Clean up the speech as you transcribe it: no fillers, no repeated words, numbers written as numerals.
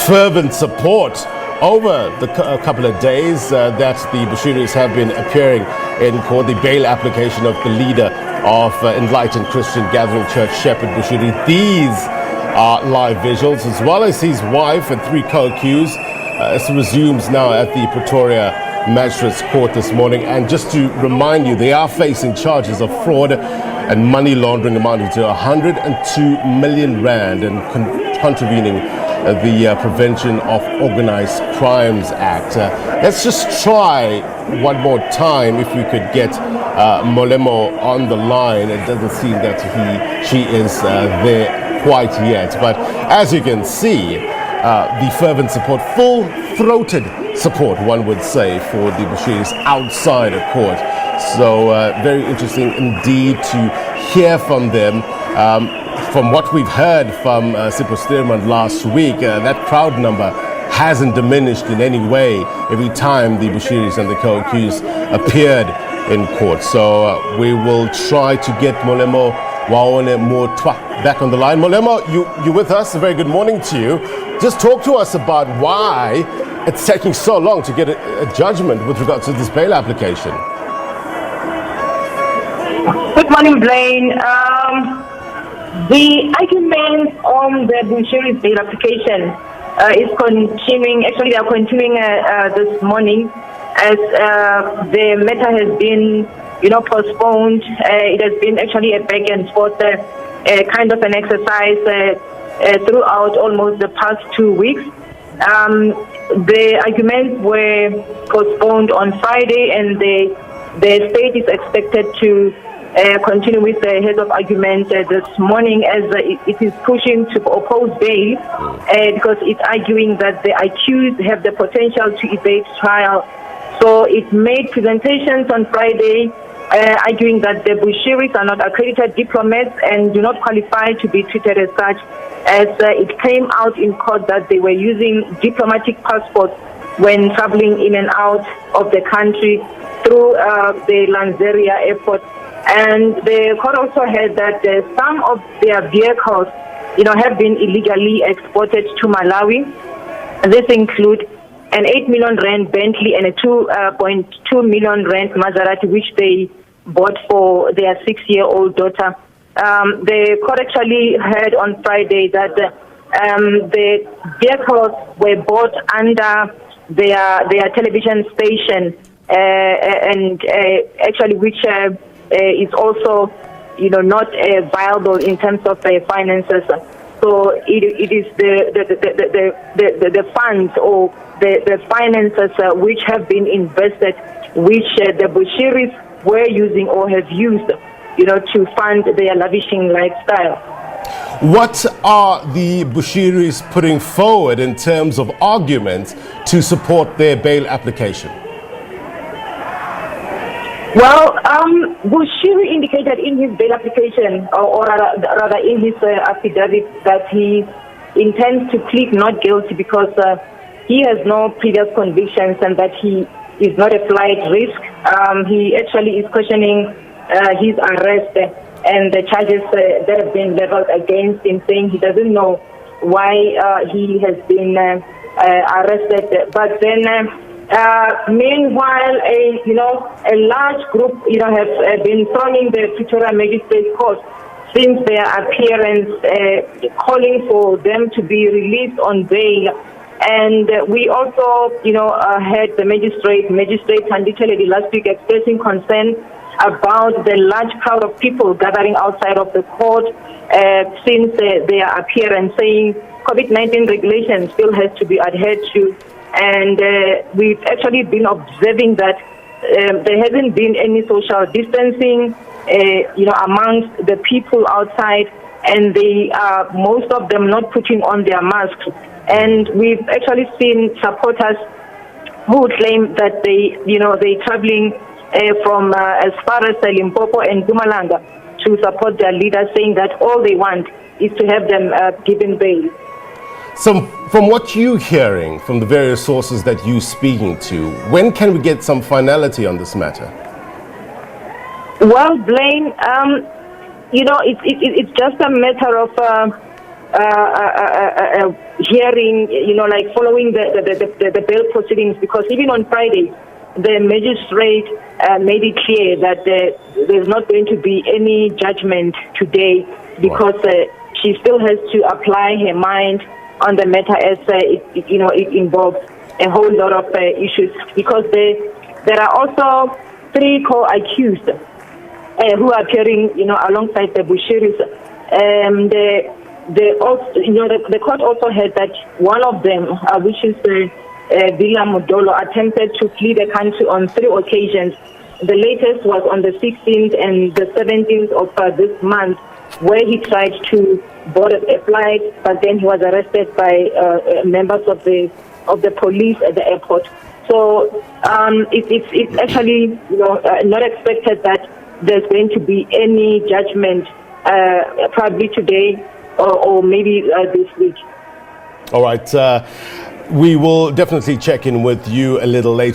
fervent support over the couple of days that the Bushiris have been appearing in court. The bail application of the leader of Enlightened Christian Gathering Church, Shepherd Bushiri. These are live visuals, as well as his wife and 3 co-accused. This resumes now at the Pretoria Magistrate's Court this morning. And just to remind you, they are facing charges of fraud and money laundering amounting to 102 million rand and contravening the Prevention of Organised Crimes Act. Let's just try one more time if we could get Molemo on the line. It doesn't seem that she is there quite yet. But as you can see, the fervent support, full-throated support, one would say, for the Bushiris outside of court. So very interesting indeed to hear from them. From what we've heard from Sipho Stearman last week, that crowd number hasn't diminished in any way every time the Bushiris and the co-accused appeared in court. So we will try to get Molemo WaOne Mothoa back on the line. Molemo, you with us? A very good morning to you. Just talk to us about why it's taking so long to get a judgment with regards to this bail application. Good morning, Blaine. The argument on the Bushiri bail application is continuing. Actually, they are continuing this morning as the matter has been, postponed. It has been actually a back and forth kind of an exercise throughout almost the past 2 weeks. The arguments were postponed on Friday, and the state is expected to continue with the head of argument this morning, as it is pushing to oppose bail because it's arguing that the accused have the potential to evade trial. So it made presentations on Friday arguing that the Bushiris are not accredited diplomats and do not qualify to be treated as such, as it came out in court that they were using diplomatic passports when traveling in and out of the country through the Lanzeria airport. And the court also heard that some of their vehicles, have been illegally exported to Malawi. This includes an 8 million rand Bentley and a 2.2 million rand Maserati, which they bought for their 6-year-old daughter. The court actually heard on Friday that the vehicles were bought under their television station, and actually which is also, not viable in terms of finances. So it is the funds or the finances which have been invested, which the Bushiris were using or have used, to fund their lavishing lifestyle. What are the Bushiris putting forward in terms of arguments to support their bail application? Well, Bushiri indicated in his bail application, or rather in his affidavit, that he intends to plead not guilty because he has no previous convictions and that he is not a flight risk. He actually is questioning his arrest and the charges that have been leveled against him, saying he doesn't know why he has been arrested. But then, meanwhile, a large group, have been thronging the Pretoria Magistrate Court since their appearance, calling for them to be released on bail. And we also, had the Magistrate Tandicheledi last week expressing concern about the large crowd of people gathering outside of the court since their appearance, saying COVID-19 regulations still has to be adhered to. And we've actually been observing that there hasn't been any social distancing, amongst the people outside, and they are, most of them, not putting on their masks. And we've actually seen supporters who claim that they're traveling from as far as Limpopo and Mpumalanga to support their leaders, saying that all they want is to have them given bail. So from what you're hearing from the various sources that you're speaking to, when can we get some finality on this matter? Well, Blaine, it's just a matter of hearing, like following the bail proceedings, because even on Friday, the magistrate made it clear that there's not going to be any judgment today, because she still has to apply her mind on the matter, as it involves a whole lot of issues, because there are also 3 co-accused who are appearing, alongside the Bushiris. The court also heard that one of them, which is William Modolo, attempted to flee the country on 3 occasions. The latest was on the 16th and the 17th of this month, where he tried to board a flight, but then he was arrested by members of the police at the airport. So it's actually not expected that there's going to be any judgment probably today or maybe this week. All right. We will definitely check in with you a little later.